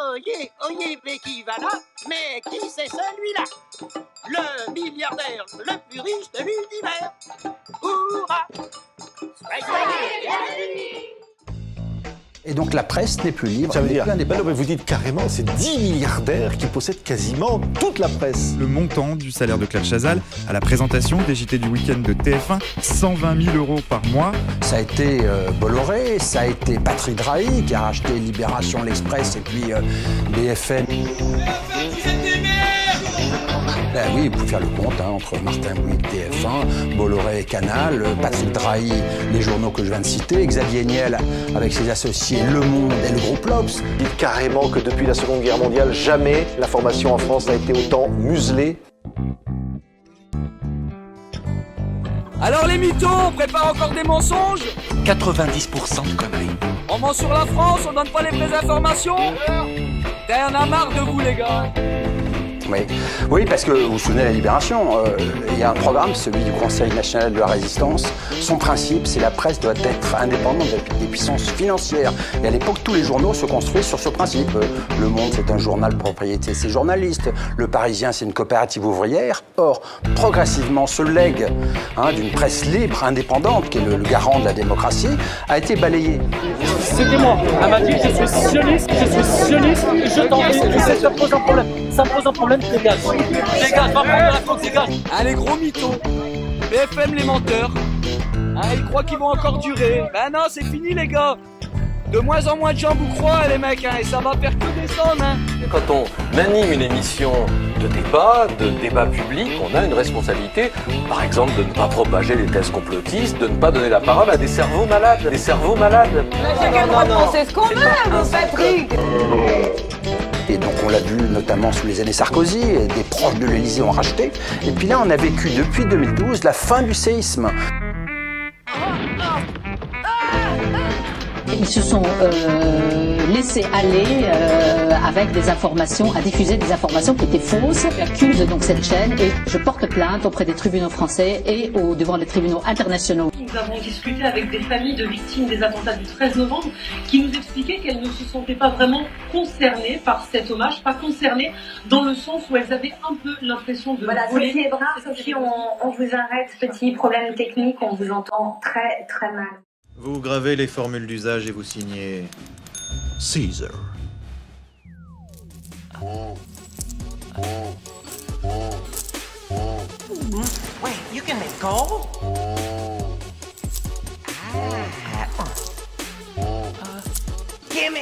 Oyez, mais qui va là? Mais qui c'est celui-là? Le milliardaire le plus riche de l'univers. Hurrah! Et donc la presse n'est plus libre. Ça veut dire, non, mais vous dites carrément, c'est 10 milliardaires qui possèdent quasiment toute la presse. Le montant du salaire de Claire Chazal à la présentation des JT du week-end de TF1, 120 000 € par mois. Ça a été Bolloré, ça a été Patrick Drahi qui a racheté Libération, l'Express et puis BFM. Ben oui, vous pouvez faire le compte entre Martin Bouygues, TF1, Bolloré, Canal, Patrick Drahi, les journaux que je viens de citer, Xavier Niel avec ses associés Le Monde et le groupe L'Obs. Dites carrément que depuis la Seconde Guerre mondiale, jamais l'information en France n'a été autant muselée. Alors les mythos, on prépare encore des mensonges? 90% de conneries. On ment sur la France, on donne pas les vraies informations? T'en as marre de vous les gars. Oui, parce que vous vous souvenez de la Libération, il y a un programme, celui du Conseil national de la résistance. Son principe, c'est la presse doit être indépendante des puissances financières. Et à l'époque, tous les journaux se construisent sur ce principe. Le Monde, c'est un journal propriété de ses journalistes. Le Parisien, c'est une coopérative ouvrière. Or, progressivement, ce legs d'une presse libre, indépendante, qui est le garant de la démocratie, a été balayé. C'était moi. Elle m'a dit je suis sioniste, et je t'en prie, ça me pose un problème. Ça me pose un problème, dégage. Dégage, va prendre la faute, dégage. Allez gros mythos, BFM les menteurs. Ils croient qu'ils vont encore durer. Ben non, c'est fini les gars. De moins en moins de gens vous croient les mecs, et ça va faire que descendre. Quand on anime une émission de débat public, on a une responsabilité, par exemple, de ne pas propager les thèses complotistes, de ne pas donner la parole à des cerveaux malades. Des cerveaux malades. Chacun doit penser ce qu'on veut, Patrick. Et donc on l'a vu notamment sous les années Sarkozy, et des proches de l'Élysée ont racheté. Et puis là, on a vécu depuis 2012 la fin du séisme. Ils se sont laissés aller avec des informations, à diffuser des informations qui étaient fausses. J'accuse donc cette chaîne et je porte plainte auprès des tribunaux français et devant les tribunaux internationaux. Nous avons discuté avec des familles de victimes des attentats du 13 novembre qui nous expliquaient qu'elles ne se sentaient pas vraiment concernées par cet hommage, pas concernées dans le sens où elles avaient un peu l'impression de voler. Sophie Ebrard, Sophie, on vous arrête, petit problème technique, on vous entend très très mal. Vous gravez les formules d'usage et vous signez Caesar. Wait, you can make gold? Gimme!